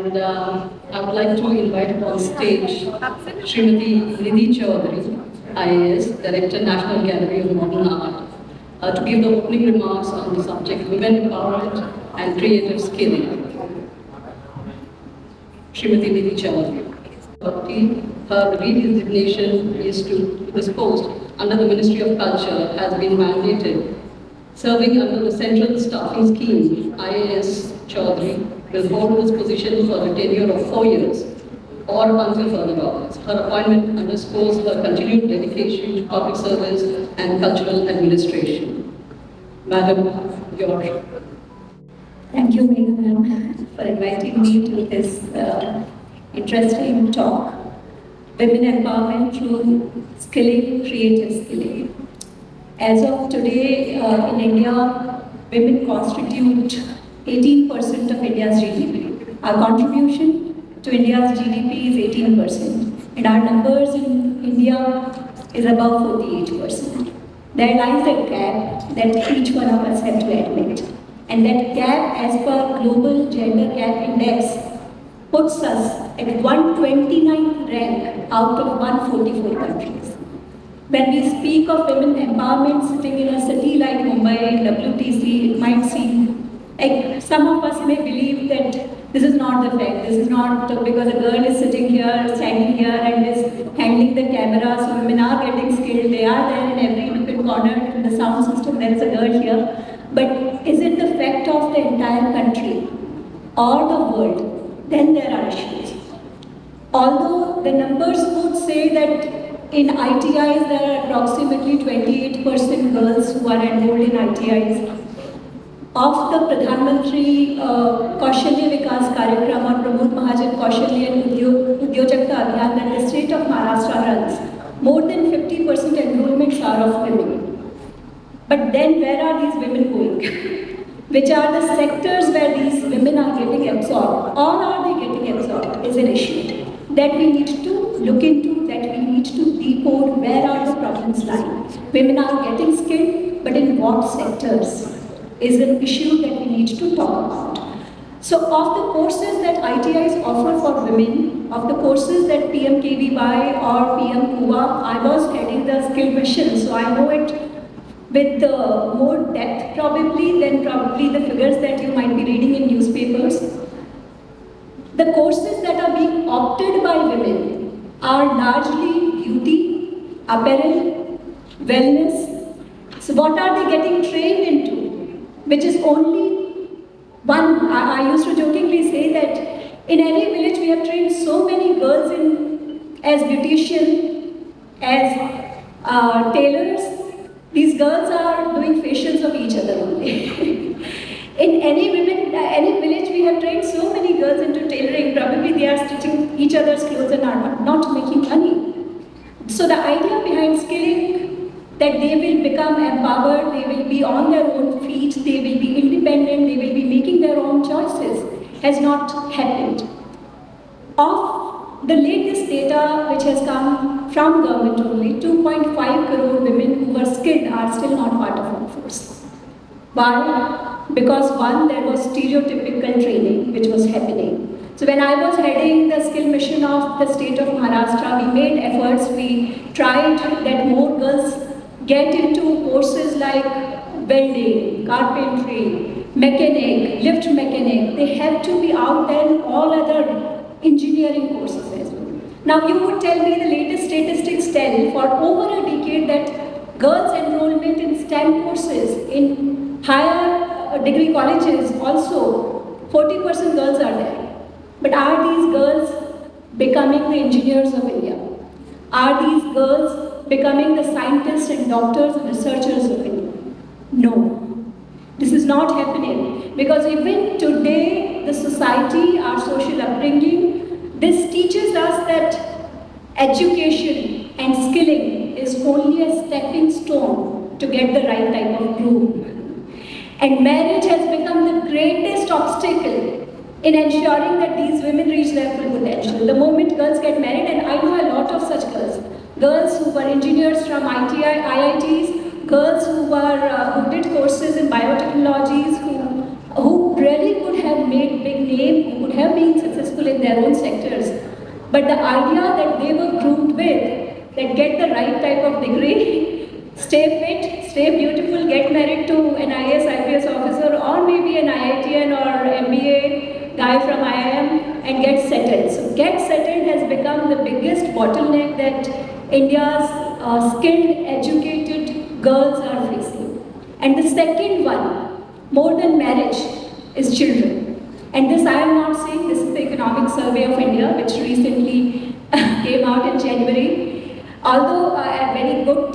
And I would like to invite on stage Srimati Nidhi Chaudhary, IAS, Director, National Gallery of Modern Art, to give the opening remarks on the subject Women Empowerment and Creative Skilling. Srimati Nidhi Chaudhary. Her redesignation is to this post under the Ministry of Culture has been mandated. Serving under the Central Staffing Scheme, IAS Chaudhary will hold this position for a tenure of 4 years or until further orders. Her appointment underscores her continued dedication to public service and cultural administration. Madam, your. Thank you, Megha, for inviting me to this interesting talk. Women empowerment through skilling, creative skilling. As of today, in India, women constitute 18% of India's GDP. Our contribution to India's GDP is 18%, and our numbers in India is about 48%. There lies a gap that each one of us have to admit. And that gap, as per Global Gender Gap Index, puts us at 129th rank out of 144 countries. When we speak of women empowerment sitting in a city like Mumbai, WTC, it might seem like some of us may believe that this is not the fact. This is not because a girl is sitting here, standing here and is handling the camera, so women are getting skilled. They are there in every nook and corner in the sound system. There is a girl here. But is it the fact of the entire country or the world? Then there are issues. Although the numbers would say that in ITIs there are approximately 28% girls who are enrolled in ITIs. Of the Pradhan Mantri Kaushalya Vikas Karyakram or Pramod Mahajan Kaushalya and Udyojakta Abhiyan that the state of Maharashtra runs, more than 50% enrollments are of women. But then where are these women going? Which are the sectors where these women are getting absorbed, or are they getting absorbed, is an issue that we need to look into, that we need to decode where are the problems lying. Women are getting skilled, but in what sectors is an issue that we need to talk about. So of the courses that ITIs offer for women, of the courses that PMKVY or PM Kuwa, I was heading the skill mission, so I know it with more depth probably than the figures that you might be reading in newspapers. The courses that are being opted by women are largely beauty, apparel, wellness. So what are they getting trained into? Which is only one. I used to jokingly say that in any village we have trained so many girls as beautician, as tailors. These girls are doing facials of each other only. In any village we have trained so many girls into tailoring, probably they are stitching each other's clothes and are not making money. So the idea behind skilling, that they will become empowered, they will be on their own feet, they will be independent, they will be making their own choices, has not happened. Of the latest data which has come from government only, 2.5 crore women who were skilled are still not part of workforce. Why? Because one, there was stereotypical training which was happening. So when I was heading the skill mission of the state of Maharashtra, we made efforts, we tried that more girls get into courses like welding, carpentry, mechanic, lift mechanic. They have to be out there in all other engineering courses as well. Now you would tell me the latest statistics tell for over a decade that girls' enrollment in STEM courses in higher degree colleges also 40% girls are there. But are these girls becoming the engineers of India? Are these girls becoming the scientists and doctors and researchers of India? No. This is not happening because even today the society, our social upbringing, this teaches us that education and skilling is only a stepping stone to get the right type of groom. And marriage has become the greatest obstacle in ensuring that these women reach their full potential. The moment girls get married, and I know a lot of such girls who were engineers from IITs, girls who did courses in biotechnologies, who really could have made big name, who could have been successful in their own sectors. But the idea that they were groomed with, that get the right type of degree, stay fit, stay beautiful, get married to an IAS, IPS officer, or maybe an IITN or MBA guy from IIM, and get settled. So get settled has become the biggest bottleneck that India's skilled, educated girls are facing. And the second one, more than marriage, is children. And this I am not saying, this is the Economic Survey of India, which recently came out in January. Although a very good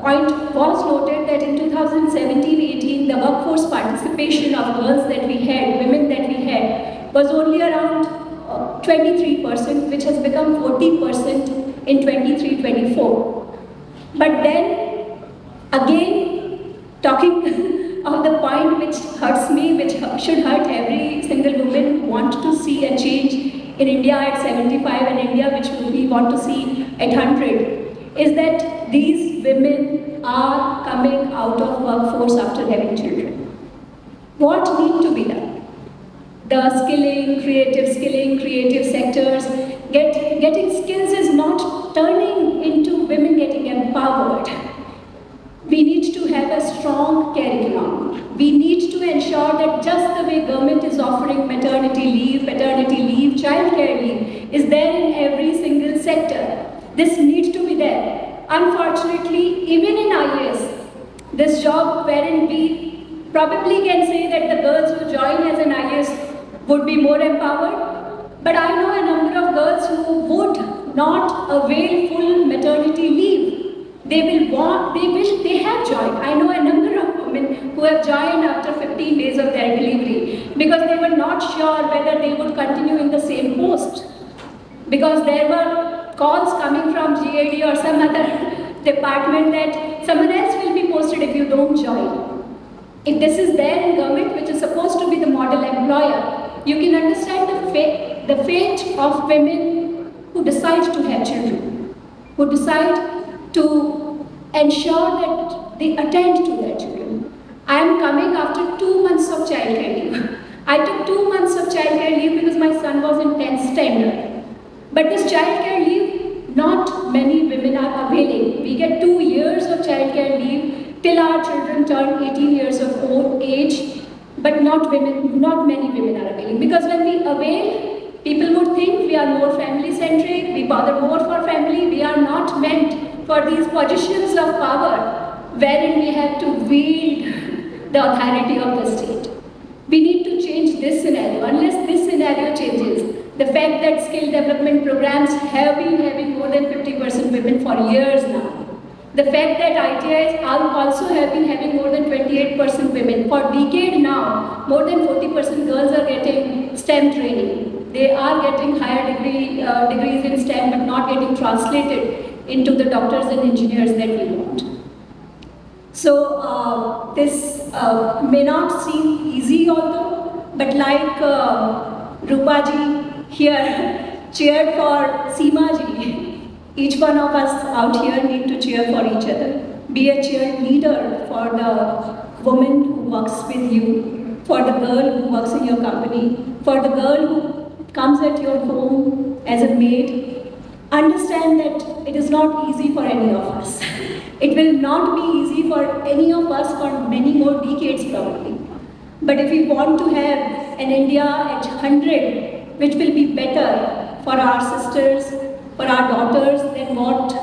point was noted that in 2017-18, the workforce participation of girls that we had, women that we had, was only around 23%, which has become 40% in 23-24. But then, again, talking of the point which hurts me, which should hurt every single woman who wants to see a change in India at 75 and India which we want to see at 100, is that these women are coming out of workforce after having children. What needs to be done? The skilling, creative sectors, getting skills is not turning into women getting empowered. We need to have a strong curriculum. We need to ensure that just the way government is offering maternity leave, paternity leave, childcare leave, is there in every single sector. This needs to be there. Unfortunately, even in IAS, this job wherein we probably can say that the girls who join as an IAS would be more empowered, but I know a number of girls who would not avail full maternity leave. They wish they have joined. I know a number of women who have joined after 15 days of their delivery because they were not sure whether they would continue in the same post. Because there were calls coming from GAD or some other department that someone else will be posted if you don't join. If this is there in government, which is supposed to be the model employer, you can understand the fate of women who decide to have children, who decide to ensure that they attend to their children. I am coming after 2 months of childcare leave. I took 2 months of childcare leave because my son was in 10th standard. But this childcare leave, not many women are availing. We get 2 years of childcare leave till our children turn 18 years of old age, but not many women are availing. Because when we avail, people would think we are more family-centric, we bother more for family, we are not meant for these positions of power wherein we have to wield the authority of the state. We need to change this scenario. Unless this scenario changes, the fact that skill development programs have been having more than 50% women for years now, the fact that ITIs also have been having more than 28% women for decade now, more than 40% girls are getting STEM training. They are getting higher degrees in STEM but not getting translated into the doctors and engineers that we want. So this may not seem easy although, but like Rupaji here cheered for Seemaji, each one of us out here need to cheer for each other. Be a cheerleader for the woman who works with you, for the girl who works in your company, for the girl who comes at your home as a maid. Understand that it is not easy for any of us. It will not be easy for any of us for many more decades probably. But if we want to have an India at 100, which will be better for our sisters, for our daughters than what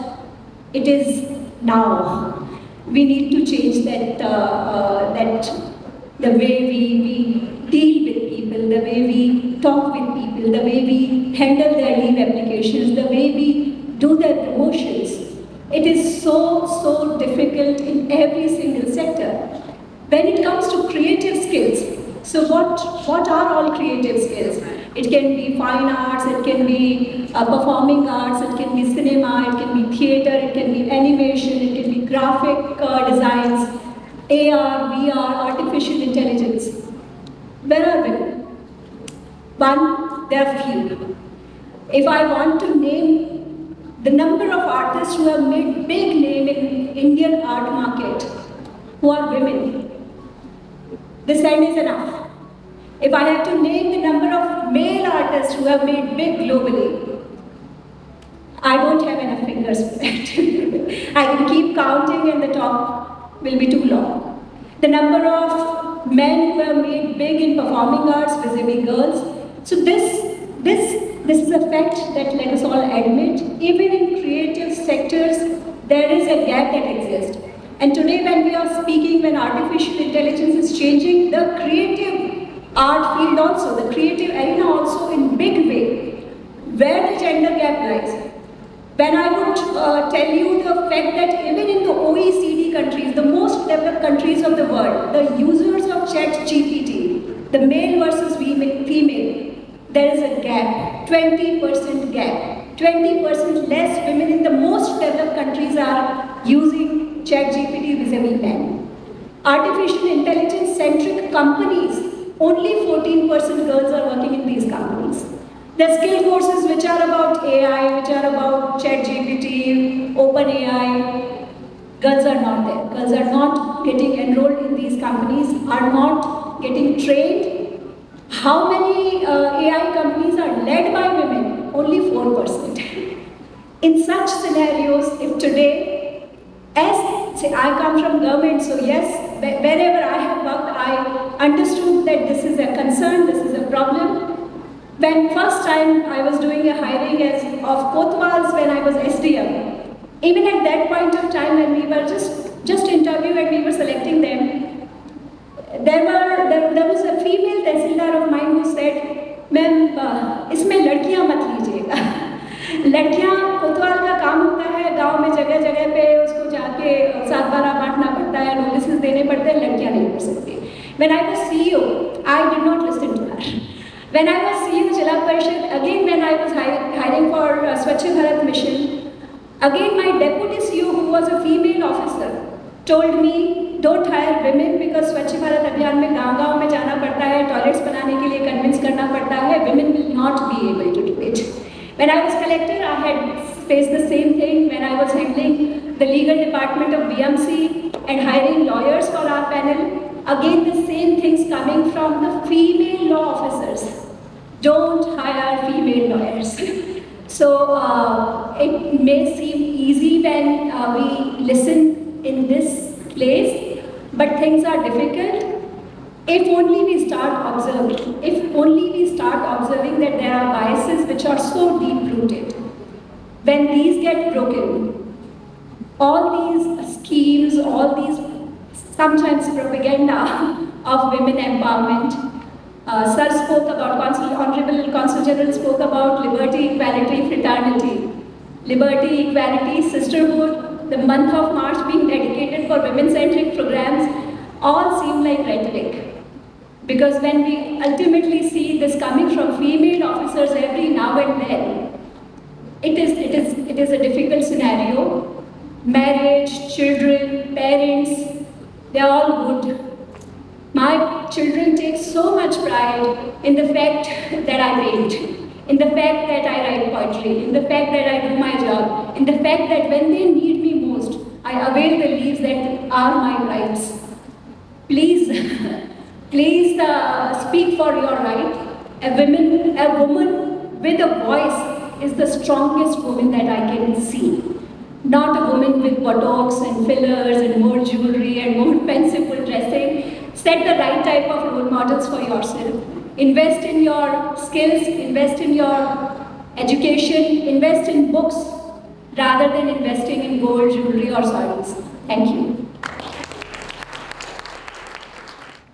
it is now, we need to change that, the way we deal with people, the way we talk with people, the way we handle their leave applications, the way we do their promotions. It is so difficult in every single sector. When it comes to creative skills, so what are all creative skills? It can be fine arts, it can be performing arts, it can be cinema, it can be theatre, it can be animation, it can be graphic designs, AR, VR, artificial intelligence. Where are women? One, there are few. If I want to name the number of artists who have made big name in Indian art market, who are women, this end is enough. If I have to name the number of male artists who have made big globally, I don't have enough fingers for that. I can keep counting and the talk will be too long. The number of men who have made big in performing arts vis-a-vis girls. So this is a fact that let us all admit. Even in creative sectors, there is a gap that exists. And today when we are speaking, when artificial intelligence is changing the creative art field also, the creative arena also in big way, where the gender gap lies. When I would tell you the fact that even in the OECD countries, the most developed countries of the world, the users of ChatGPT, the male versus female, there is a gap, 20% gap. 20% less women in the most developed countries are using ChatGPT vis-a-vis men. Artificial intelligence centric companies, only 14% girls are working in these companies. The skill courses which are about AI, which are about ChatGPT, OpenAI, girls are not there. Girls are not getting enrolled in these companies, are not getting trained. How many AI companies are led by women? Only 4%. In such scenarios, if today, as say I come from government, so yes, wherever I have worked, I understood that this is a concern, this is a problem. When first time I was doing a hiring of Kotwals when I was SDM, even at that point of time when we were just interviewed and we were selecting them, there was a female tehsildar of mine who said, "Ma'am, इसमें लड़कियां मत लीजिएगा। लड़कियां कोतवाल का काम होता है, गांव में जगह जगह पे उसको जाके 7/12 बांटना पड़ता है, नोटिस देने पड़ते हैं, लड़कियां नहीं कर सकती." When I was CEO, I did not listen to her. When I was CEO Jila Parishad, again when I was hiring for Swachh Bharat mission, again my deputy CEO who was a female officer told me, don't hire women because Swachh Bharat Abhiyan में गांव-गांव में जाना पड़ता है, toilets बनाने के लिए convince करना पड़ता है, women will not be able to do it. When I was collector, I had faced the same thing when I was handling the legal department of BMC and hiring lawyers for our panel. Again, the same things coming from the female law officers. Don't hire female lawyers. So it may seem easy when we listen in this place, but things are difficult. If only we start observing, if only we start observing that there are biases which are so deep-rooted. When these get broken, all these schemes, all these sometimes propaganda of women empowerment. Sir spoke about, Honorable Consul General spoke about liberty, equality, fraternity. Liberty, equality, sisterhood, the month of March being dedicated for women-centric programs, all seem like rhetoric. Because when we ultimately see this coming from female officers every now and then, it is a difficult scenario. Marriage, children, parents, they are all good. My children take so much pride in the fact that I paint, in the fact that I write poetry, in the fact that I do my job, in the fact that when they need me most, I avail the leaves that are my rights. Please, please speak for your right. A woman with a voice is the strongest woman that I can see. Not a woman with botox and fillers and more jewelry and more fanciful dressing. Set the right type of role models for yourself. Invest in your skills, invest in your education, invest in books rather than investing in gold, jewelry or sarees. Thank you.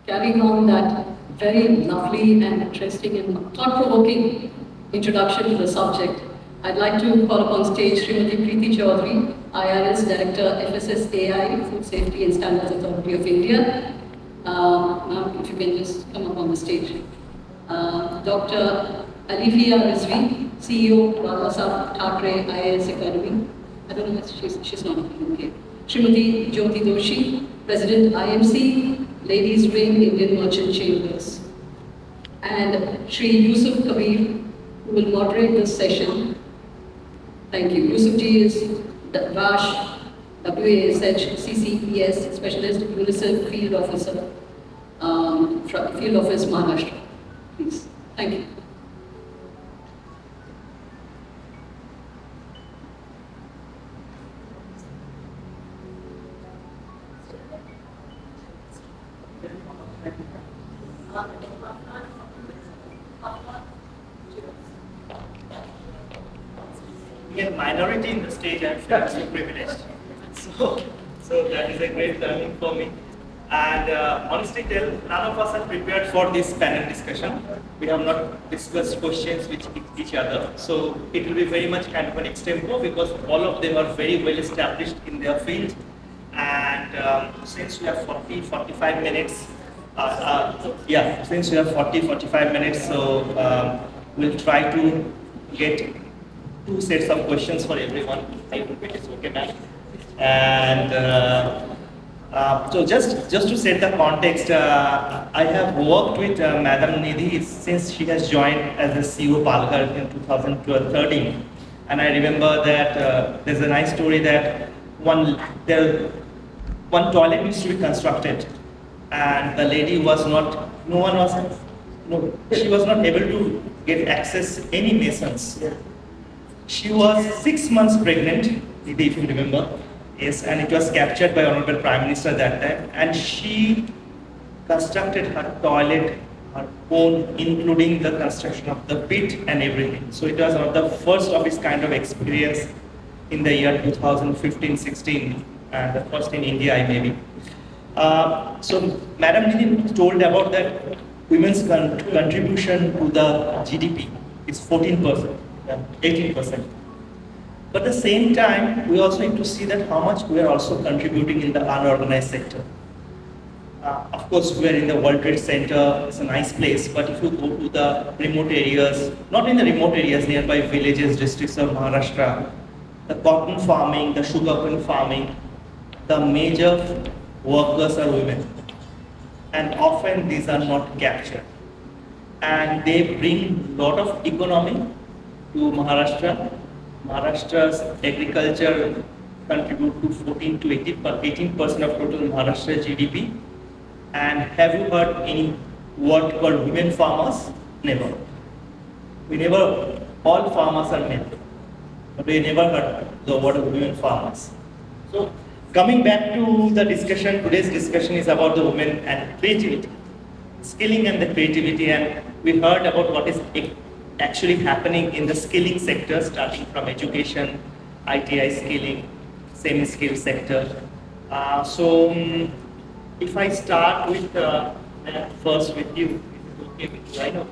Carrying on that very lovely and interesting and thought-provoking introduction to the subject, I'd like to call upon stage Srimati Pritee Chaudhary, IRS Director, FSSAI, Food Safety and Standards Authority of India. Now, if you can just come up on the stage. Dr. Alifiya Rizvi, CEO, Balasaheb, Thakre, IAS Academy. I don't know if she's not okay. Srimati Jyoti Doshi, President IMC, Ladies Wing, Indian Merchant Chambers. And Shri Yusuf Kabir, who will moderate this session. Thank you. Yusuf ji is WASH, WASH, CCES Specialist, UNICEF Field Officer, Field Office Maharashtra. Please. Thank you. We are minority in the stage. I'm feeling so privileged. So that is a great learning for me. And honestly tell, none of us are prepared for this panel discussion. We have not discussed questions with each other. So it will be very much kind of an extempo because all of them are very well established in their field. And since we have 45 minutes, since we have 45 minutes, so we'll try to get 2 sets of questions for everyone. I hope it is okay, ma'am. And so just to set the context, I have worked with Madam Nidhi since she has joined as a CEO Palghar in 2013. And I remember that there's a nice story that one toilet needs to be constructed, and the lady was not, she was not able to get access any masons. She was 6 months pregnant, Nidhi, if you remember. Yes, and it was captured by Honorable Prime Minister that time, and she constructed her toilet, her own, including the construction of the pit and everything. So it was one of the first of its kind of experience in the year 2015-16, and the first in India, maybe. So Madam Nidhi told about that women's contribution to the GDP is 14%, 18%. But at the same time, we also need to see that how much we are also contributing in the unorganized sector. Of course, we are in the World Trade Center, it's a nice place, but if you go to the remote areas, not in the remote areas, nearby villages, districts of Maharashtra, the cotton farming, the sugarcane farming, the major workers are women. And often these are not captured. And they bring a lot of economy to Maharashtra. Maharashtra's agriculture contribute to 14 to 18% of total Maharashtra GDP. And have you heard any word called women farmers? Never. All farmers are men. But we never heard the word of women farmers. So coming back to the discussion, today's discussion is about the women and creativity. Skilling and the creativity, and we heard about what is actually happening in the skilling sector, starting from education, ITI skilling, semi-skill sector. If I start with first with you, is it okay with you? I know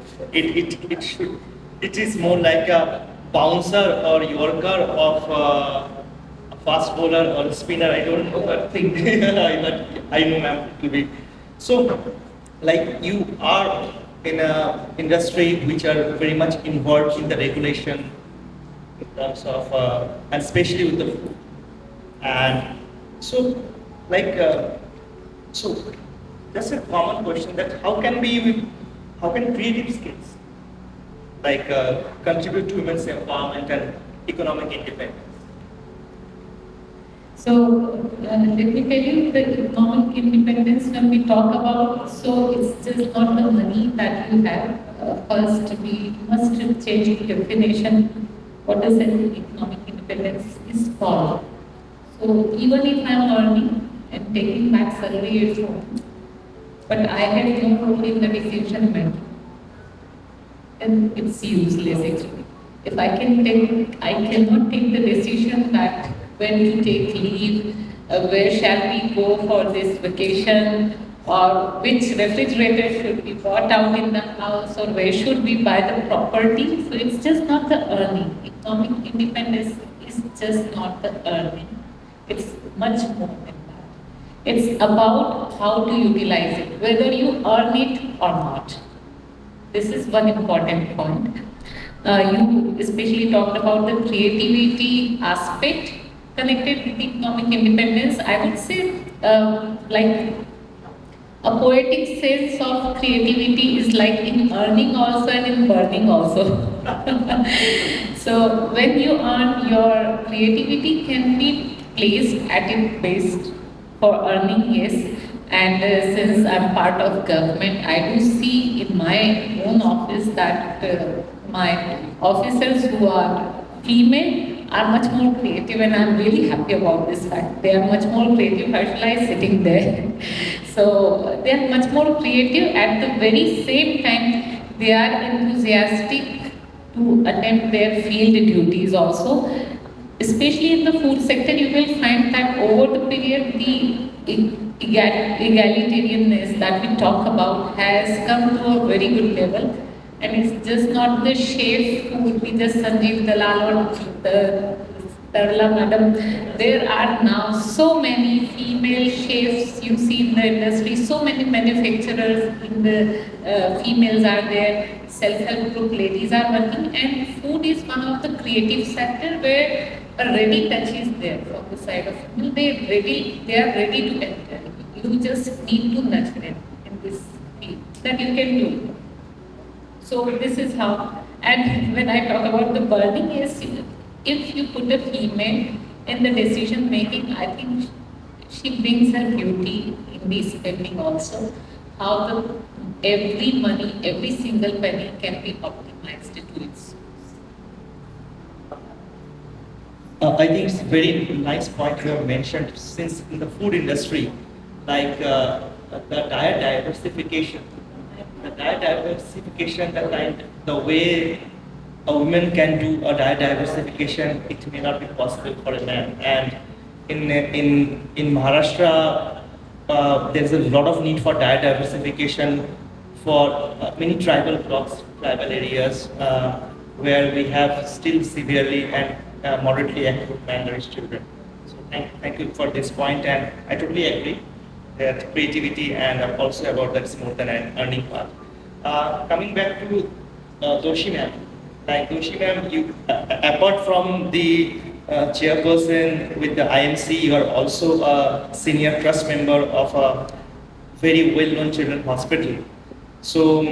it is more like a bouncer or yorker of a fast bowler or a spinner. I don't know that thing. I know, ma'am. It will be so. Like you are in a industry which are very much involved in the regulation in terms of and especially with the food. And so so that's a common question, that how can creative skills like contribute to women's empowerment and economic independence? So let me tell you, the economic independence, when we talk about, so it's just not the money that you have. First, we must change the definition. What does an economic independence is for? So even if I am earning and taking back salary at home, but I have no role in the decision making, then it's useless actually. If I cannot take the decision that when to take leave, where shall we go for this vacation, or which refrigerator should be bought out in the house, or where should we buy the property. So it's just not the earning. Economic independence is just not the earning. It's much more than that. It's about how to utilize it, whether you earn it or not. This is one important point. You especially talked about the creativity aspect connected with economic independence. I would say like a poetic sense of creativity is like in earning also and in burning also. So when you earn, your creativity can be placed at its best for earning, yes, And since I'm part of government, I do see in my own office that my officers who are female are much more creative, and I'm really happy about this fact. They are much more creative. How shall I sitting there? So they are much more creative. At the very same time, they are enthusiastic to attempt their field duties also. Especially in the food sector, you will find that over the period, the egalitarianness that we talk about has come to a very good level. And it's just not the chef who would be just Sanjeev Dalal or the Tarla madam. There are now so many female chefs you see in the industry, so many manufacturers in the females are there, self-help group ladies are working, and food is one of the creative sector where a ready touch is there from the side of people. They are ready to enter. You just need to nurture them in this field that you can do. So this is how. And when I talk about the burning, yes, if you put a female in the decision making, I think she brings her beauty in the spending also. How the every money, every single penny can be optimized to its. I think it's a very nice point you have mentioned, since in the food industry, like the diet diversification, the way a woman can do a diet diversification, it may not be possible for a man. And in Maharashtra, there's a lot of need for diet diversification for many tribal blocks, tribal areas, where we have still severely and moderately active malnourished children. So thank you for this point, and I totally agree that creativity and also about that's more than an earning part. Coming back to Doshi ma'am, like Doshi ma'am, you apart from the chairperson with the IMC, you are also a senior trust member of a very well-known children's hospital. So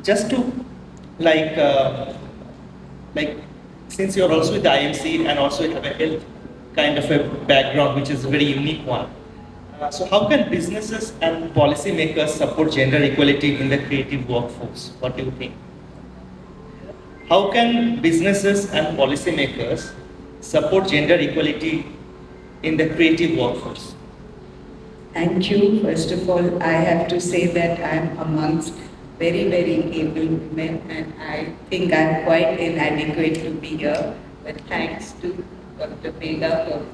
just to like since you're also with the IMC and also have a health kind of a background, which is a very unique one. So how can businesses and policymakers support gender equality in the creative workforce? What do you think? How can businesses and policymakers support gender equality in the creative workforce? Thank you. First of all, I have to say that I'm amongst very, very able women, and I think I'm quite inadequate to be here. But thanks to Dr. Veda for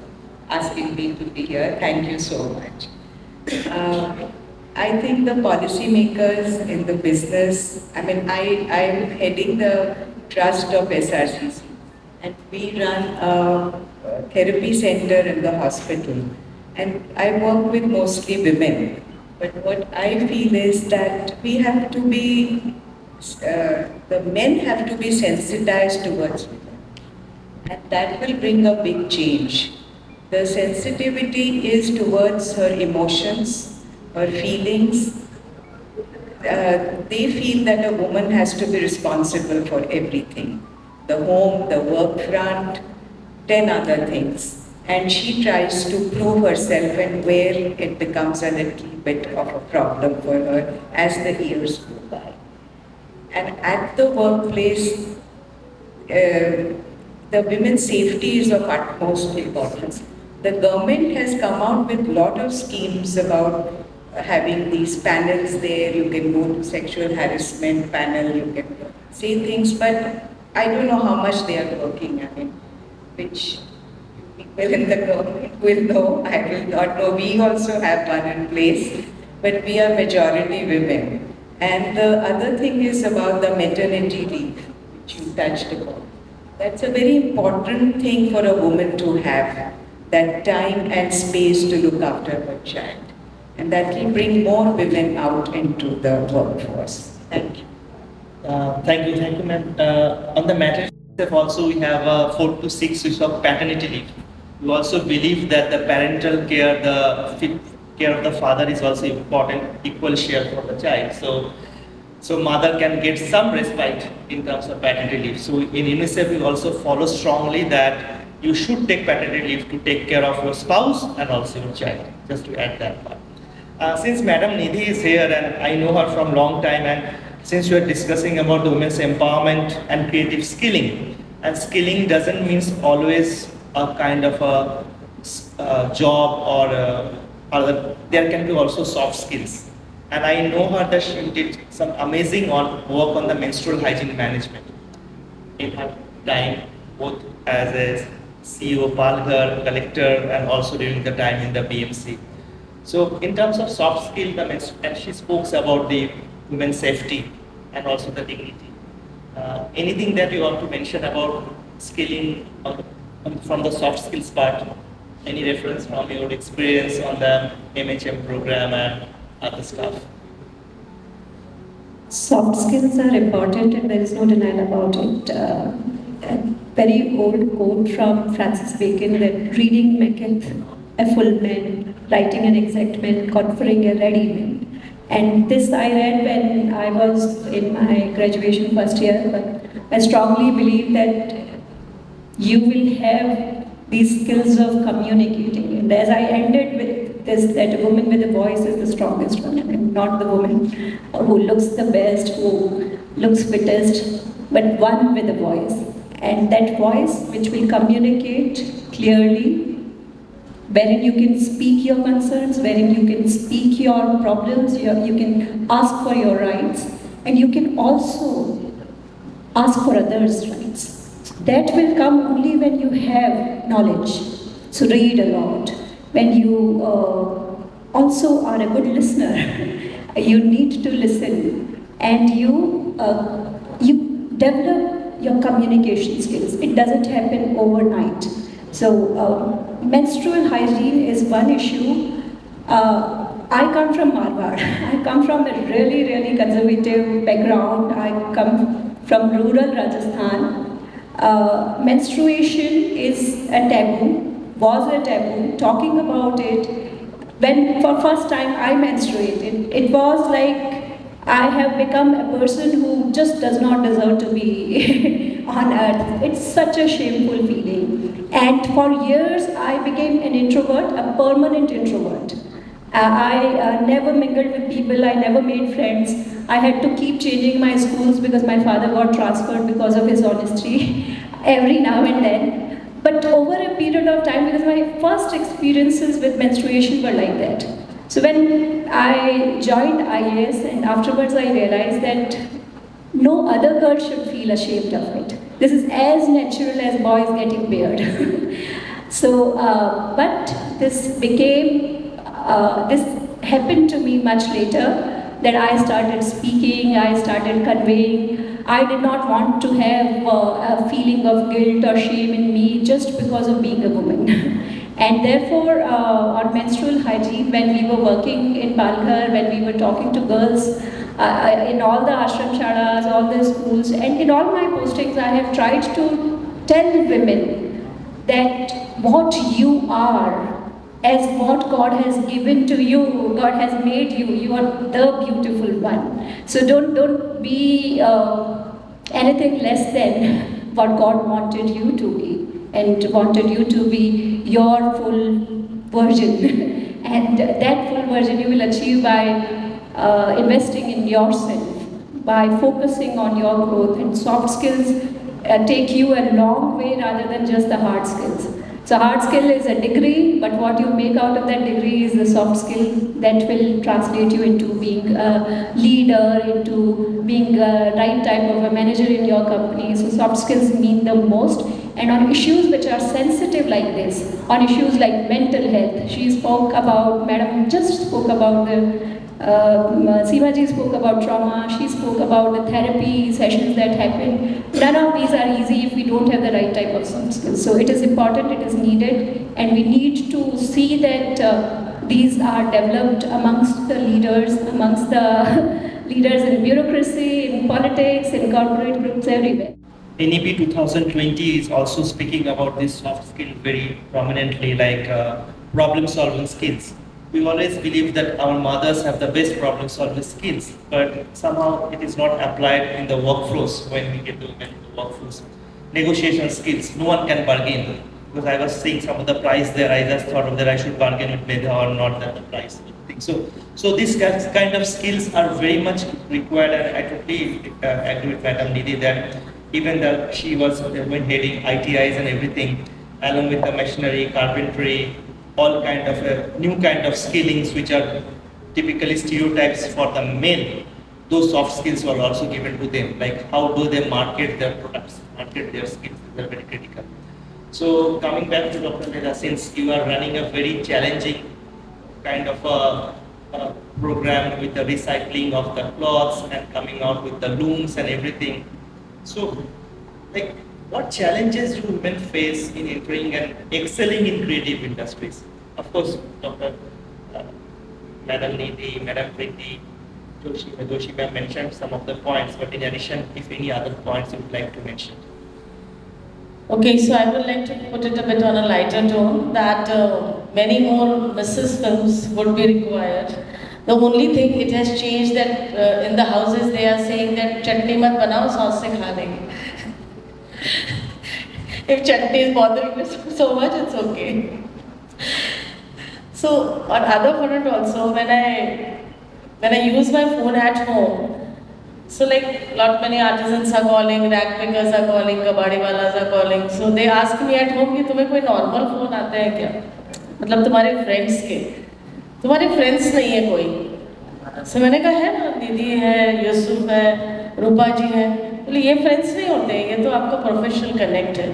asking me to be here. Thank you so much. I think the policymakers in the business, I'm heading the trust of SRCC, and we run a therapy center in the hospital. And I work with mostly women. But what I feel is that we have to be, the men have to be sensitized towards women. And that will bring a big change. The sensitivity is towards her emotions, her feelings. They feel that a woman has to be responsible for everything. The home, the work front, 10 other things. And she tries to prove herself, and where it becomes a little bit of a problem for her as the years go by. And at the workplace, the women's safety is of utmost importance. The government has come out with a lot of schemes about having these panels there. You can go to sexual harassment panel, you can say things, but I don't know how much they are working. Which people in the government will know, I will not know. We also have one in place, but we are majority women. And the other thing is about the maternity leave, which you touched upon. That's a very important thing for a woman to have, that time and space to look after her child. And that will bring more women out into the workforce. Thank you. Thank you, ma'am. On the maternity leave also, we have 4 to 6 weeks of paternity leave. We also believe that the parental care, the care of the father is also important, equal share for the child. So mother can get some respite in terms of paternity leave. So in UNICEF, we also follow strongly that you should take paternity leave to take care of your spouse and also your child, just to add that part. Since Madam Nidhi is here and I know her from long time, and since we are discussing about the women's empowerment and creative skilling, and skilling doesn't mean always a kind of a job or there can be also soft skills. And I know her that she did some amazing work on the menstrual hygiene management in her time, both as a CEO, Palghar, collector, and also during the time in the BMC. So in terms of soft skill, and she spoke about the women's safety and also the dignity. Anything that you want to mention about skilling from the soft skills part? Any reference from your experience on the MHM program and other stuff? Soft skills are important and there is no denial about it. A very old quote from Francis Bacon that reading maketh a full man, writing an exact man, conferring a ready man. And this I read when I was in my graduation first year, but I strongly believe that you will have these skills of communicating. And as I ended with this, that a woman with a voice is the strongest one, and not the woman who looks the best, who looks fittest, but one with a voice. And that voice which will communicate clearly, wherein you can speak your concerns, wherein you can speak your problems, you can ask for your rights, and you can also ask for others' rights. That will come only when you have knowledge. So read a lot. When you also are a good listener, you need to listen, and you develop your communication skills. It doesn't happen overnight. So menstrual hygiene is one issue. I come from Marwar. I come from a really, really conservative background. I come from rural Rajasthan. Menstruation is a taboo, was a taboo. Talking about it, when for first time I menstruated, it was like I have become a person who just does not deserve to be on earth. It's such a shameful feeling. And for years I became an introvert, a permanent introvert. I never mingled with people, I never made friends. I had to keep changing my schools because my father got transferred because of his honesty every now and then. But over a period of time, because my first experiences with menstruation were like that. So when I joined IAS and afterwards I realized that no other girl should feel ashamed of it. This is as natural as boys getting beard. So, but this happened to me much later, that I started speaking, I started conveying. I did not want to have a feeling of guilt or shame in me just because of being a woman. And therefore, on menstrual hygiene, when we were working in Palghar, when we were talking to girls in all the ashram shalas, all the schools, and in all my postings, I have tried to tell women that what you are, as what God has given to you, God has made you, you are the beautiful one. So don't be anything less than what God wanted you to be, and wanted you to be your full version. And that full version you will achieve by investing in yourself, by focusing on your growth. And soft skills take you a long way rather than just the hard skills. So hard skill is a degree, but what you make out of that degree is the soft skill that will translate you into being a leader, into being a right type of a manager in your company. So soft skills mean the most. And on issues which are sensitive like this, on issues like mental health, she spoke about, Madam just spoke about the Sivaji spoke about trauma, she spoke about the therapy sessions that happen. None of these are easy if we don't have the right type of soft skills. So it is important, it is needed, and we need to see that these are developed amongst the leaders, amongst the leaders in bureaucracy, in politics, in corporate groups, everywhere. NEP 2020 is also speaking about this soft skill very prominently, like problem-solving skills. We always believe that our mothers have the best problem-solving skills, but somehow it is not applied in the workforce when we get to the workforce. Negotiation skills, no one can bargain because I was seeing some of the price there. I just thought of that I should bargain with Medha or not that the price. So these kind of skills are very much required, and I totally agree with Madam Nidhi that even though she was when heading ITIs and everything, along with the machinery, carpentry, all kind of new kind of skillings which are typically stereotypes for the men, those soft skills were also given to them, like how do they market their products, market their skills, these are very critical. So coming back to Dr. Medha, since you are running a very challenging kind of a program with the recycling of the cloths and coming out with the looms and everything, so like what challenges do women face in entering and excelling in creative industries? Of course, Dr. Madam Nidhi, Madam Pritee, Joshi ma'am mentioned some of the points, but in addition, if any other points you would like to mention. Okay, so I would like to put it a bit on a lighter tone that many more Mrs. films would be required. The only thing it has changed that in the houses they are saying that chutney mat banao, sauce se kha lenge. If chutney is bothering me so much, it's okay. So on other front also, when I use my phone at home, so like lot many artisans are calling, rag pickers are calling, kabadi walas are calling. So they ask me at home कि तुम्हें कोई normal phone आता है क्या? मतलब तुम्हारे friends के? तुम्हारे friends नहीं है कोई? So मैंने कहा है ना, निधि है, यूसुफ है, रूपा जी है. बोले ये friends नहीं होते हैं, ये तो आपका professional connect है.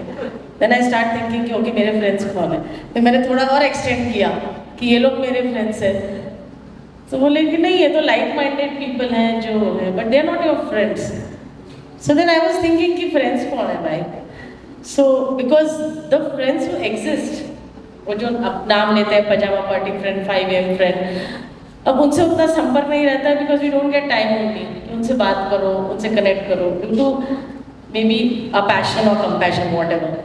Then I start thinking कि okay मेरे friends कौन है? फिर मैंने थोड़ा और extend किया कि ये लोग मेरे friends हैं. तो बोले कि नहीं ये तो लाइक माइंडेड पीपल हैं जो है, but they are not your friends. So then I was thinking कि फ्रेंड्स कौन है भाई? So because the friends who exist, वो जो अब नाम लेते हैं pyjama party friend, 5 AM friend, अब उनसे उतना संपर्क नहीं रहता है because we don't get time only कि उनसे बात करो, उनसे कनेक्ट करो due to may be a passion और compassion whatever.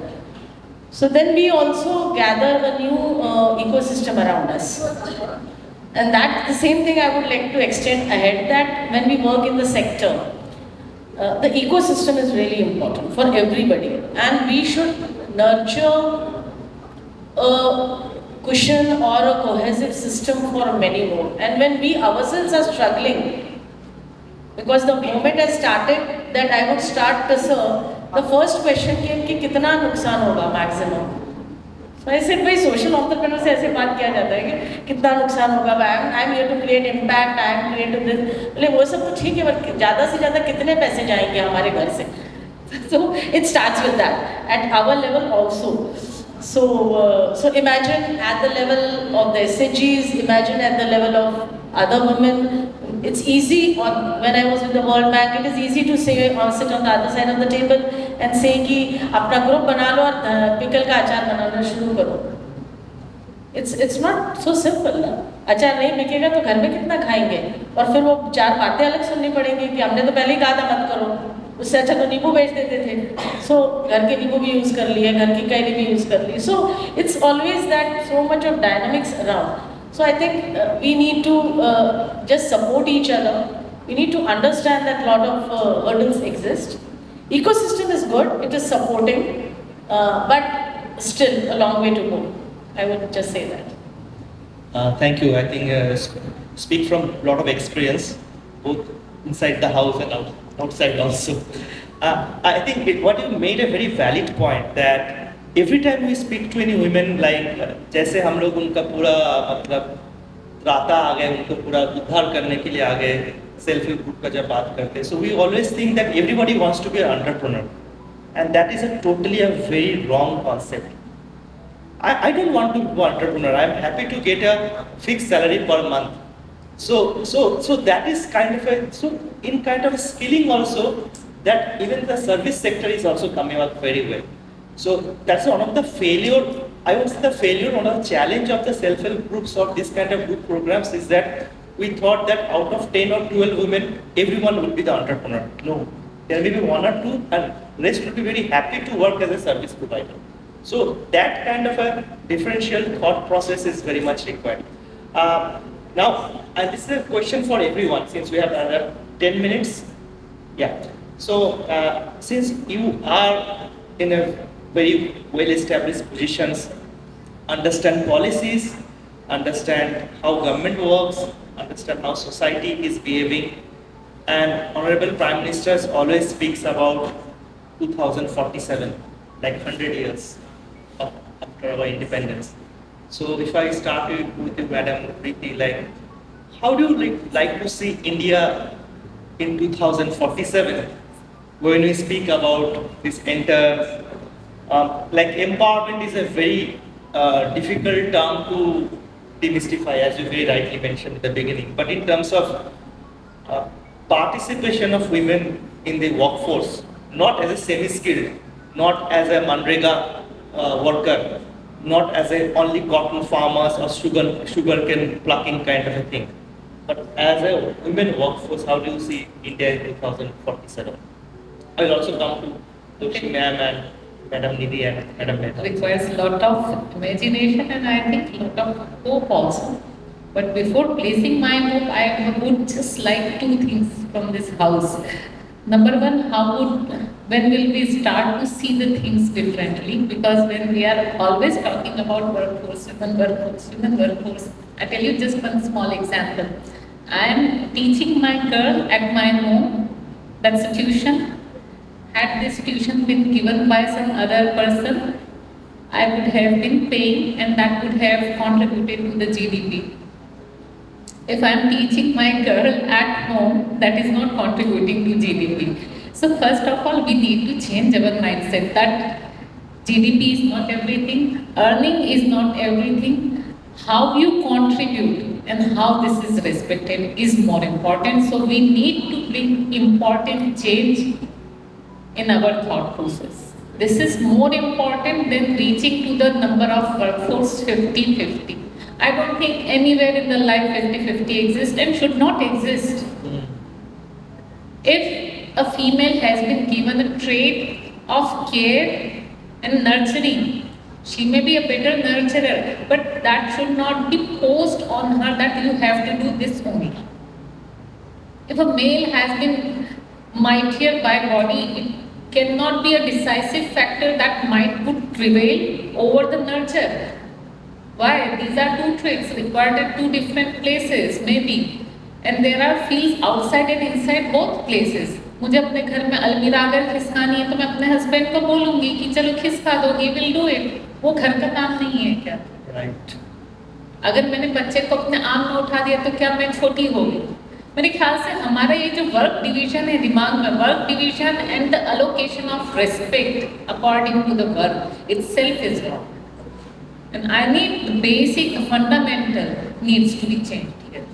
So then we also gather a new ecosystem around us. And that the same thing I would like to extend ahead, that when we work in the sector, the ecosystem is really important for everybody, and we should nurture a cushion or a cohesive system for many more. And when we ourselves are struggling, because the moment I started that I would start to serve, the first question came कि कितना नुकसान होगा maximum. So I said भाई social entrepreneur से ऐसे बात किया जाता है कि कितना नुकसान होगा, I am here to create impact, I am create to this. बोले वो सब तो ठीक है, बट ज़्यादा से ज़्यादा कितने पैसे जाएंगे हमारे घर से? So it starts with that at our level also. So imagine at the level of the SHGs, imagine at the level of other women. It's easy, or when I was with the World Bank, it is easy to say or sit on the other side of the table and say कि अपना group बना लो और pickle का अचार बनाना शुरू करो. It's not so simple ना. अचार नहीं बिकेगा तो घर में कितना खाएंगे, और फिर वो 4 बातें अलग सुननी पड़ेंगी कि हमने तो पहले ही कहा था मत करो, उससे अच्छा तो नींबू बेच देते थे. So घर के नींबू भी यूज़ कर लिए, घर की कैरी भी यूज़ कर ली. So it's always that so much of dynamics around. So I think we need to just support each other. We need to understand that a lot of hurdles exist. Ecosystem is good, it is supporting, but still a long way to go. I would just say that. Thank you. I think speak from a lot of experience, both inside the house and outside also. I think what you made a very valid point, that every time we speak to any women, like जैसे हम लोग उनका पूरा मतलब त्राता आ गए, उनको पूरा उद्धार करने के लिए आ गए, सेल्फ हेल्प ग्रुप का जब बात करते हैं, so we always think that everybody wants to be an entrepreneur, and that is totally a very wrong concept. I don't want to be an entrepreneur. I am happy to get a fixed salary per month. So that is kind of in kind of skilling also, that even the service sector is also coming up very well. So that's one of the failure, I would say the failure, one of the challenge of the self-help groups or this kind of group programs is that we thought that out of 10 or 12 women, everyone would be the entrepreneur. No, there may be 1 or 2 and rest would be very happy to work as a service provider. So that kind of a differential thought process is very much required. Now, and this is a question for everyone since we have another 10 minutes. Yeah. So since you are in a very well-established positions, understand policies, understand how government works, understand how society is behaving. And Honorable Prime Minister always speaks about 2047, like 100 years after our independence. So if I start with you, Madam Pritee, like, how do you like to see India in 2047 when we speak about this entire, like empowerment is a very difficult term to demystify, as you very rightly mentioned at the beginning. But in terms of participation of women in the workforce, not as a semi-skilled, not as a Manrega worker, not as a only cotton farmers or sugarcane plucking kind of a thing, but as a women workforce, how do you see India in 2047? I will also come to Shri ma'am and Madam Nidhi and Madam Mehta. Requires a lot of imagination and I think a lot of hope also. But before placing my hope, I would just like two things from this house. Number one, when will we start to see the things differently? Because when we are always talking about workforce, women workforce, I tell you just one small example. I am teaching my girl at my home. That's a tuition. Had this tuition been given by some other person, I would have been paying and that would have contributed to the GDP. If I am teaching my girl at home, that is not contributing to GDP. So first of all, we need to change our mindset that GDP is not everything, earning is not everything. How you contribute and how this is respected is more important. So we need to bring important change in our thought process. This is more important than reaching to the number of workforce 50-50. I don't think anywhere in the life 50-50 exists and should not exist. If a female has been given a trait of care and nurturing, she may be a better nurturer, but that should not be posed on her that you have to do this only. If a male has been mightier by body, it cannot be a decisive factor that might would prevail over the nurture. Why? These are two traits required at two different places, maybe. And there are fields outside and inside both places. मुझे अपने घर में अलमीरा अगर खिसकानी है तो मैं अपने हस्बैंड को बोलूँगी कि चलो खिसका दो, he will do it. वो घर का काम नहीं है क्या? Right. अगर मैंने बच्चे को अपने आर्म में उठा दिया तो क्या मैं छोटी हो गई? मेरे ख्याल से हमारा ये जो वर्क डिवीजन है दिमाग में, work division and the allocation of respect according to the work itself is wrong. And I need the basic, fundamental needs to be changed here.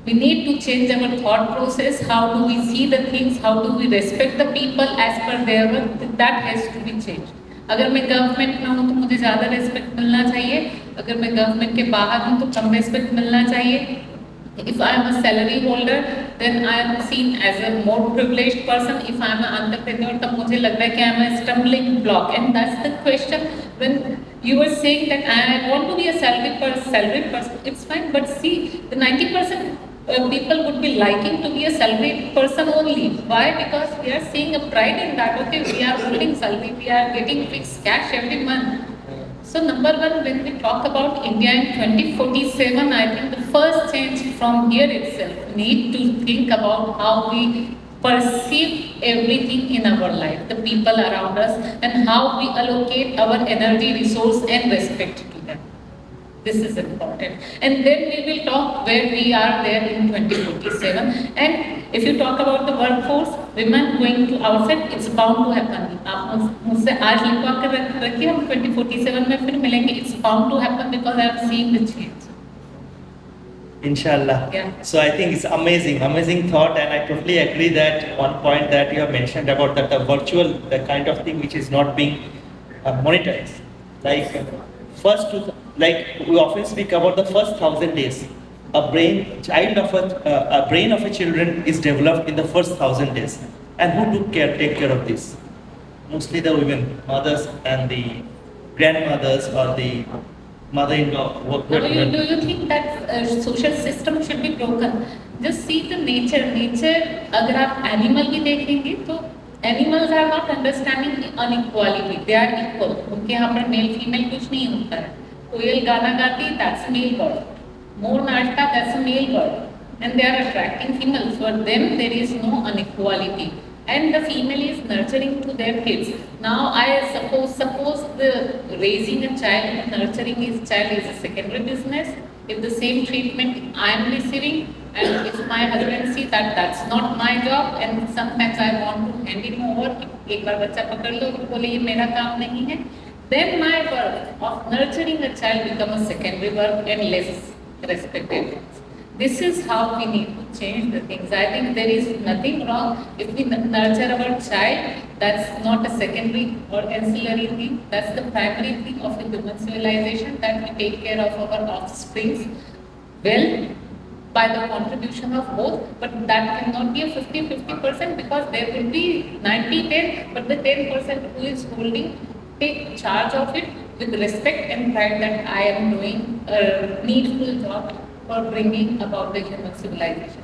We need to change our thought process. How do we see the things? How do we respect the people as per their work? That has to be changed. अगर मैं government में हूँ तो मुझे ज़्यादा respect मिलना चाहिए. अगर मैं गवर्नमेंट के बाहर हूँ तो कम रेस्पेक्ट मिलना चाहिए. If I am a salary holder, then I am seen as a more privileged person. If I am an entrepreneur, तब मुझे लगता है कि I am a stumbling block. And that's the question. When you were saying that I want to be a salaried person, it's fine. But see, the 90% people would be liking to be a salaried person only. Why? Because we are seeing a pride in that. Okay, we are holding salary, we are getting fixed cash every month. So number one, when we talk about India in 2047, I think the first change from here itself need to think about how we perceive everything in our life, the people around us, and how we allocate our energy, resource, and respect to them. This is important. And then we will talk where we are there in 2047. And if you talk about the workforce, women going to outside, it's bound to happen. आप मुझसे आज लिखवा कर रखिए, हम 2047 में फिर मिलेंगे. It's bound to happen because I am seeing the change. Inshallah. Yeah. So I think it's amazing thought, and I totally agree that one point that you have mentioned about that the virtual, the kind of thing which is not being monetized. Like like we often speak about the first 1,000 days. A brain of a children is developed in the first 1,000 days. And who take care of this? Mostly the women, mothers and the grandmothers or the mother-in-law. Do you think that social system should be broken? Just see the nature. Nature, अगर आप animal भी देखेंगे तो Animals are not understanding inequality, they are equal. उनके यहाँ पर male female कुछ नहीं होता है. कोयल गाना गाती, that's a male bird. Moor नाचता, that's a male bird. And they are attracting females. For them, there is no inequality. And the female is nurturing to their kids. Now, I suppose the raising a child, nurturing his child is a secondary business. If the same treatment I am receiving, and if my husband sees that that's not my job, and sometimes I want to hand him over, एक बार बच्चा पकड़ लो तो बोले ये मेरा काम नहीं है, then my work of nurturing a child becomes a secondary work and less respected. This is how we need to change the things. I think there is nothing wrong if we nurture our child. That's not a secondary or ancillary thing. That's the primary thing of the human civilization, that we take care of our offsprings well by the contribution of both. But that cannot be a 50-50%, because there will be 90-10, but the 10% who is holding, take charge of it with respect and pride that I am doing a needful job for bringing about the human civilization.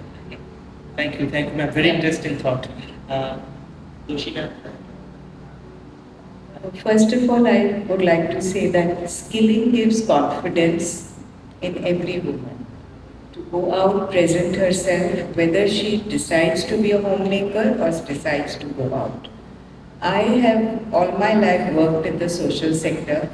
Thank you, ma'am. Very interesting thought. Doshi ma'am. First of all, I would like to say that skilling gives confidence in every woman to go out, present herself, whether she decides to be a homemaker or decides to go out. I have all my life worked in the social sector.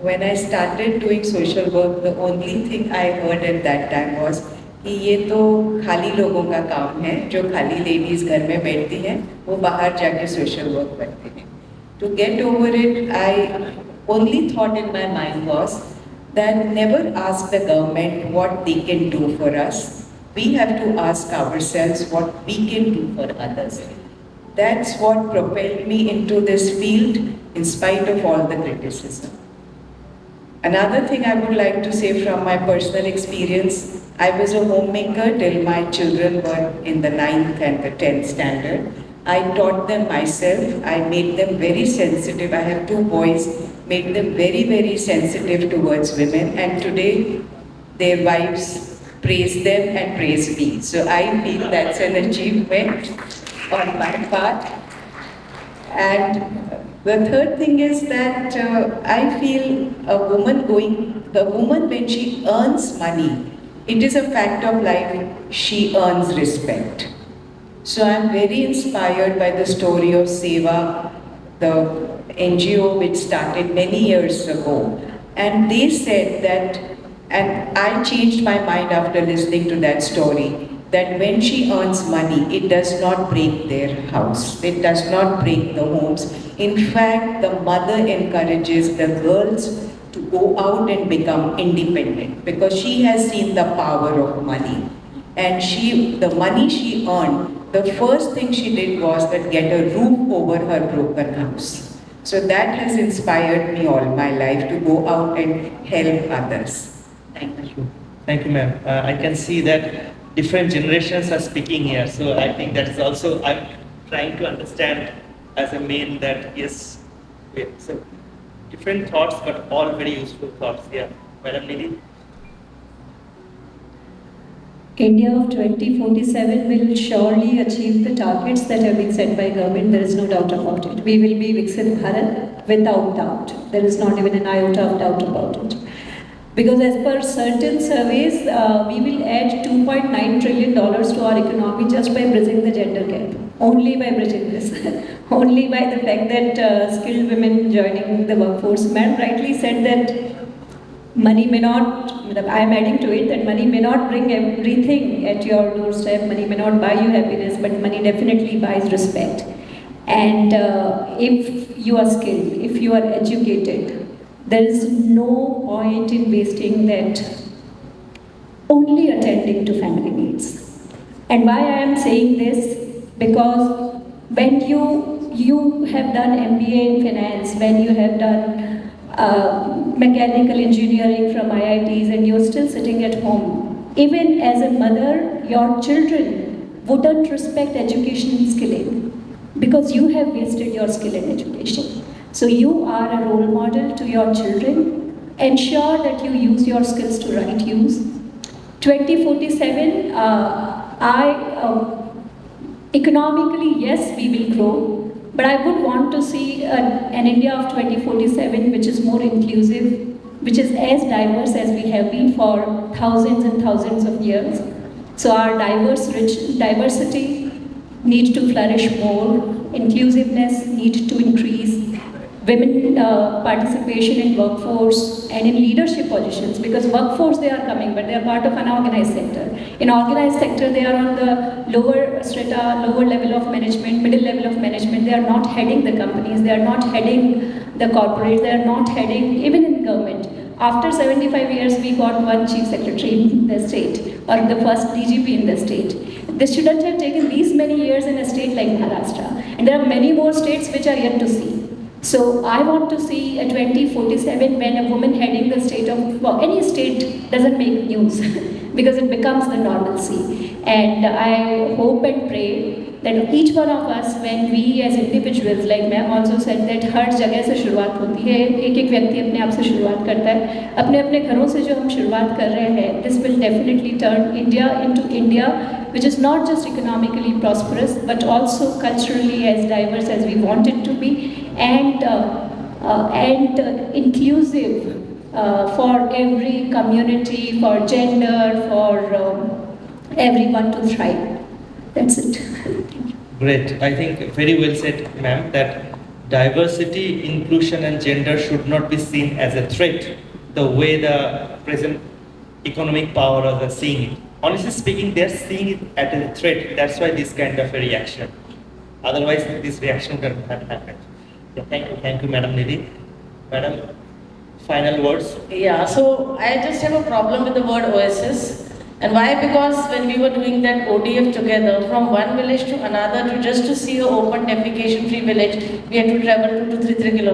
When I started doing social work, the only thing I heard at that time was कि ये तो खाली लोगों का काम है, जो खाली लेडीज घर में बैठती हैं, वो बाहर जाके social work करते हैं. To get over it, I only thought in my mind was that never ask the government what they can do for us. We have to ask ourselves what we can do for others. That's what propelled me into this field in spite of all the criticism. Another thing I would like to say from my personal experience, I was a homemaker till my children were in the 9th and the 10th standard. I taught them myself. I made them very sensitive. I have 2 boys, made them very, very sensitive towards women. And today, their wives praise them and praise me. So I feel that's an achievement on my part. And the third thing is that I feel the woman when she earns money, it is a fact of life, she earns respect. So I'm very inspired by the story of Seva, the NGO which started many years ago. And they said that, and I changed my mind after listening to that story, that when she earns money, it does not break their house. It does not break the homes. In fact, the mother encourages the girls to go out and become independent because she has seen the power of money. And the money she earned, the first thing she did was that get a roof over her broken house. So that has inspired me all my life to go out and help others. Thank you. Thank you, ma'am. I can see that different generations are speaking here. So I think that is also, I'm trying to understand as a male that yes, so different thoughts, but all very useful thoughts. Yeah, Madam Nidhi. India of 2047 will surely achieve the targets that have been set by government. There is no doubt about it. We will be Viksit Bharat without doubt. There is not even an iota of doubt about it. Because as per certain surveys, we will add $2.9 trillion to our economy just by bridging the gender gap. Only by bridging this. Only by the fact that skilled women joining the workforce. Madam rightly said that money may not, I am adding to it, that money may not bring everything at your doorstep, money may not buy you happiness, but money definitely buys respect. And if you are skilled, if you are educated, there is no point in wasting that only attending to family needs. And why I am saying this? Because when you have done MBA in finance, when you have done mechanical engineering from IITs and you're still sitting at home, even as a mother, your children wouldn't respect education and skilling because you have wasted your skill in education. So you are a role model to your children. Ensure that you use your skills to right use. 2047, economically, yes, we will grow, But I would want to see an India of 2047 which is more inclusive, which is as diverse as we have been for thousands and thousands of years. So our diversity needs to flourish more, inclusiveness needs to increase, women participation in workforce and in leadership positions, because workforce they are coming, but they are part of unorganized sector. In organized sector, they are on the lower strata, lower level of management, middle level of management. They are not heading the companies, they are not heading the corporates, they are not heading, even in government. After 75 years, we got one chief secretary in the state, or the first DGP in the state. This shouldn't have taken these many years in a state like Maharashtra. And there are many more states which are yet to see. So I want to see a 2047 when a woman heading the state of, well, any state doesn't make news because it becomes the normalcy. And I hope and pray that each one of us, when we as individuals, like ma'am also said that हर जगह से शुरुआत होती है, एक व्यक्ति अपने आप से शुरुआत करता है, अपने घरों से जो हम शुरुआत कर रहे हैं, this will definitely turn India into India which is not just economically prosperous but also culturally as diverse as we want it to be, and inclusive for every community, for gender, for everyone to thrive. That's it. Great. I think very well said, ma'am, that diversity, inclusion and gender should not be seen as a threat the way the present economic power are seeing it. Honestly speaking, they are seeing it as a threat. That's why this kind of a reaction. Otherwise, this reaction would not have happened. Yeah, thank you, Madam Nidhi. Madam, final words? Yeah, so I just have a problem with the word OSS. And why? Because when we were doing that ODF together, from one village to another, to see an open defecation-free village, we had to travel 2 to 3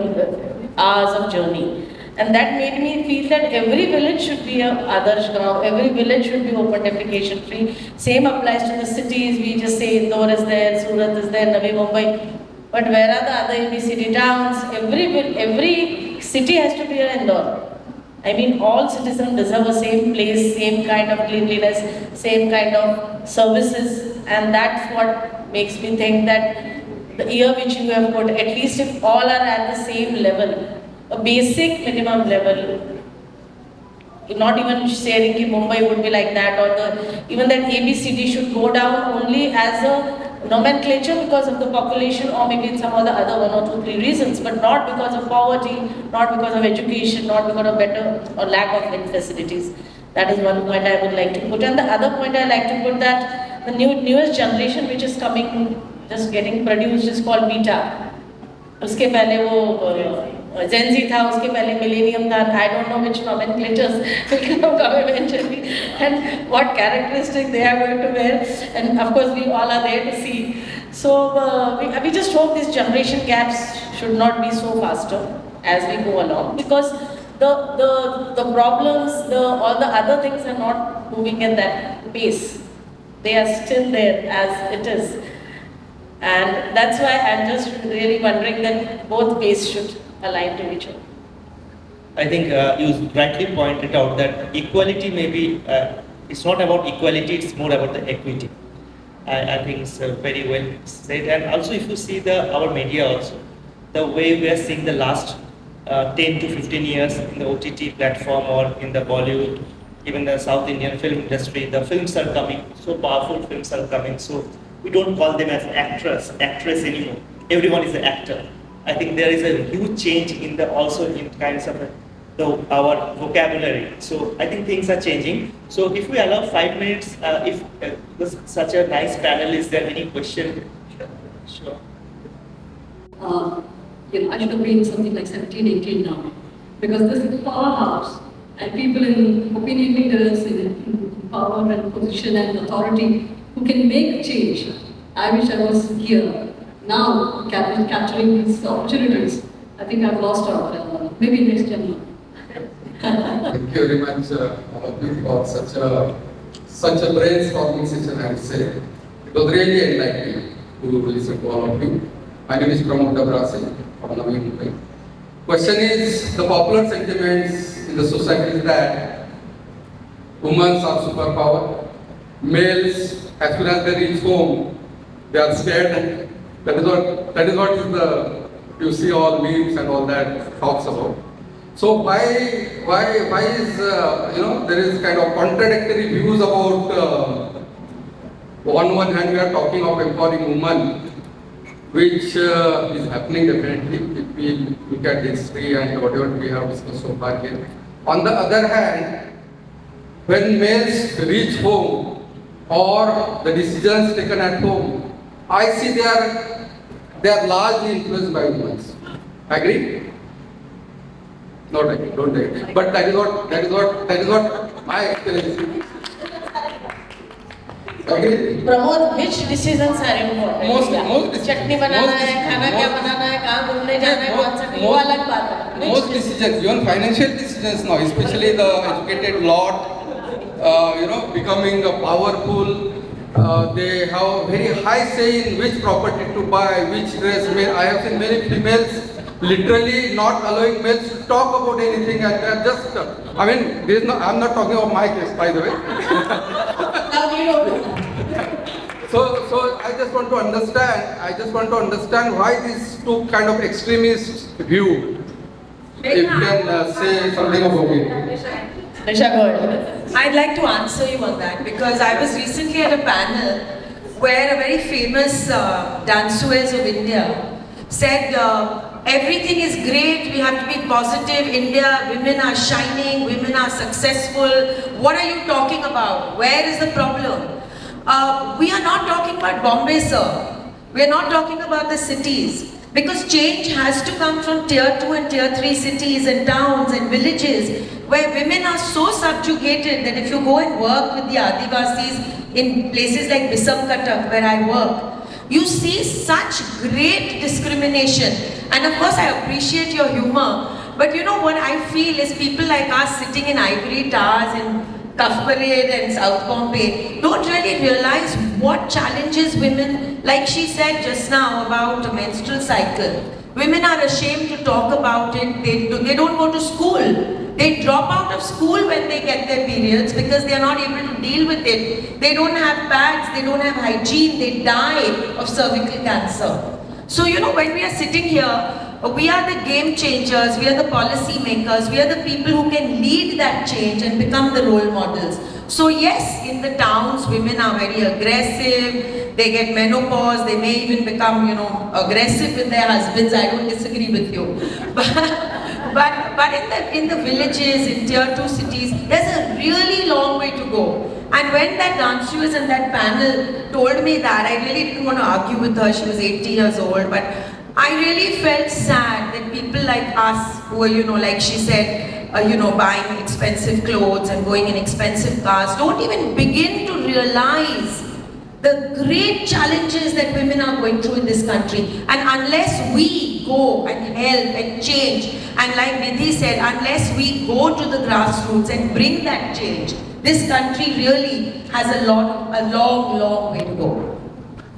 hours of journey. And that made me feel that every village should be a Adarsh Gaon, every village should be open defecation free. Same applies to the cities. We just say Indore is there, Surat is there, Navi Mumbai. But where are the other ABCD towns? Every city has to be an Indore. I mean, all citizens deserve the same place, same kind of cleanliness, same kind of services, and that's what makes me think that the year which you have put, at least if all are at the same level, a basic minimum level, not even saying that Mumbai would be like that, or even that ABCD should go down only as a nomenclature because of the population, or maybe some of the other 1 or 2, 3 reasons, but not because of poverty, not because of education, not because of better or lack of facilities. That is one point I would like to put. And the other point I like to put, that the newest generation which is coming, just getting produced, is called Beta. उसके पहले वो Gen Z था, उसके पहले Millennium था. I don't know which nomenclatures will come eventually and what characteristics they are going to wear. And of course, we all are there to see. So we just hope these generation gaps should not be so faster as we go along, because the problems, all the other things are not moving at that pace. They are still there as it is. And that's why I'm just really wondering that both pace should align to each other. I think you rightly pointed out that equality maybe, it's not about equality, it's more about the equity. I think it's very well said. And also if you see our media also, the way we are seeing the last 10 to 15 years in the OTT platform or in the Bollywood, even the South Indian film industry, the films are coming, so powerful films are coming. So we don't call them as actress anymore. Everyone is an actor. I think there is a huge change in also in kinds of our vocabulary. So I think things are changing. So if we allow 5 minutes, if was such a nice panel, is there any question? Sure. I should have been something like 17, 18 now, because this is powerhouse, and people in opinion leaders in power and position and authority who can make change. I wish I was here now, capturing these opportunities. I think I've lost out. Maybe next time. Thank you very much, all of you, for such a brainstorming session, I would say. It was really enlightening to listen to all of you. My name is Moderator from Navi Mumbai. Question is, the popular sentiments in the society is that women are superpower. Males, as soon as they reach home, they are scared That is what is the, you see all memes and all that talks about. So why is there is kind of contradictory views about on one hand we are talking of empowering women, which is happening definitely if we look at history and whatever we have discussed so far here. On the other hand, when males reach home or the decisions taken at home, I see they are largely influenced by women. Agree? Not agree, don't agree. But that is what my experience is. Agree? Pramod, which decisions are important? Most चटनी बनाना है, खाना क्या बनाना है, कहाँ घूमने जाना है, कौन सा वो अलग बात है. Most decisions, even financial decisions now, especially the educated lot, becoming powerful, they have very high say in which property to buy, which dress. I have seen many females literally not allowing males to talk about anything, and they are just. I'm not talking about my case, by the way. Now you know. So I just want to understand why these two kind of extremist view. If you can say something about it. Nisha, go ahead. I'd like to answer you on that because I was recently at a panel where a very famous danceuse of India said everything is great, we have to be positive, India, women are shining, women are successful. What are you talking about? Where is the problem? We are not talking about Bombay, sir. We are not talking about the cities. Because change has to come from tier 2 and tier 3 cities and towns and villages where women are so subjugated that if you go and work with the Adivasis in places like Bisamkatak where I work, you see such great discrimination. And of course I appreciate your humor, but you know what I feel is people like us sitting in ivory towers in Cuff Parade and South Bombay don't really realize what challenges women, like she said just now about a menstrual cycle. Women are ashamed to talk about it, they don't go to school. They drop out of school when they get their periods because they are not able to deal with it. They don't have pads, they don't have hygiene, they die of cervical cancer. So when we are sitting here, we are the game changers, we are the policy makers, we are the people who can lead that change and become the role models. So yes, in the towns, women are very aggressive, they get menopause, they may even become, aggressive with their husbands. I don't disagree with you. But in the villages, in tier 2 cities, there's a really long way to go. And when that danceuse and that panel told me that, I really didn't want to argue with her. She was 80 years old, but I really felt sad that people like us who are, like she said, buying expensive clothes and going in expensive cars, don't even begin to realize the great challenges that women are going through in this country. And unless we go and help and change, and like Nidhi said, unless we go to the grassroots and bring that change, this country really has a long way to go.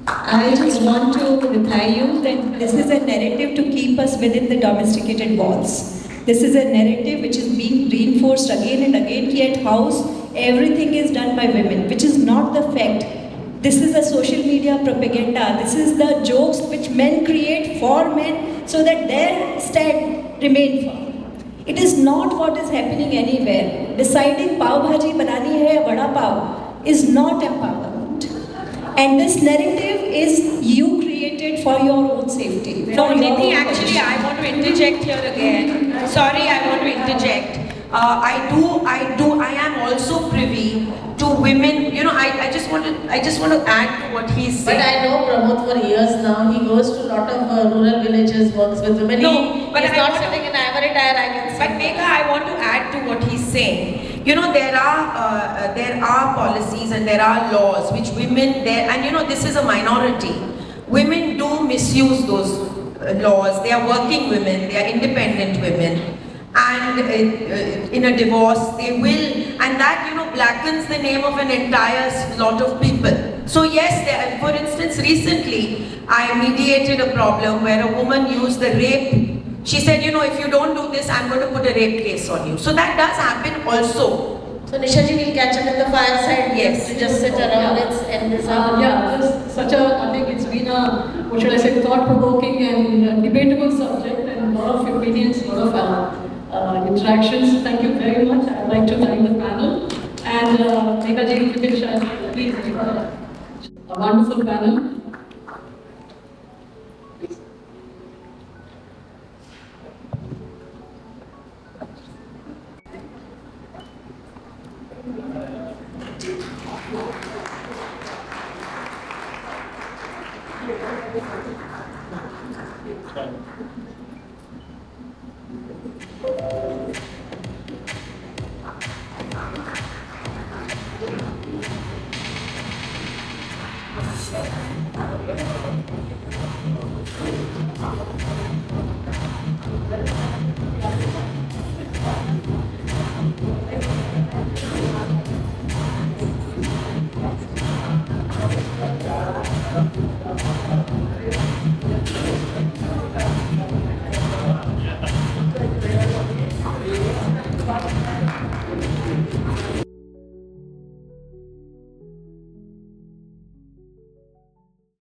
I just want to reply you that this is a narrative to keep us within the domesticated walls. This is a narrative which is being reinforced again and again. At house, everything is done by women, which is not the fact. This is the social media propaganda. This is the jokes which men create for men so that their stand remain firm. It is not what is happening anywhere. Deciding pav bhaji banani hai ya vada pav is not empowerment. And this narrative is you created for your own safety. Nidhi, actually, I want to interject here again. Sorry, I want to interject. I am also privy to women. I just want to add to what he's saying. But I know Pramod for years now. He goes to a lot of rural villages, works with women. But he's not sitting in ivory tower, I can see. But Megha, I want to add to what he's saying. There are policies and there are laws which women this is a minority. Women do misuse those laws. They are working women, they are independent women, and in a divorce they will, and that blackens the name of an entire lot of people. So yes, for instance, recently I mediated a problem where a woman used the rape. She said, if you don't do this, I'm going to put a rape case on you. So that does happen also. So Nisha ji will catch up in the fireside. Yes. To just sit around, let's end this up. I think it's been a what should I say, thought-provoking and debatable subject, and a lot of opinions, a lot of interactions. Thank you very much. I'd like to thank the panel. And Megha ji, if you can share, please, a wonderful panel.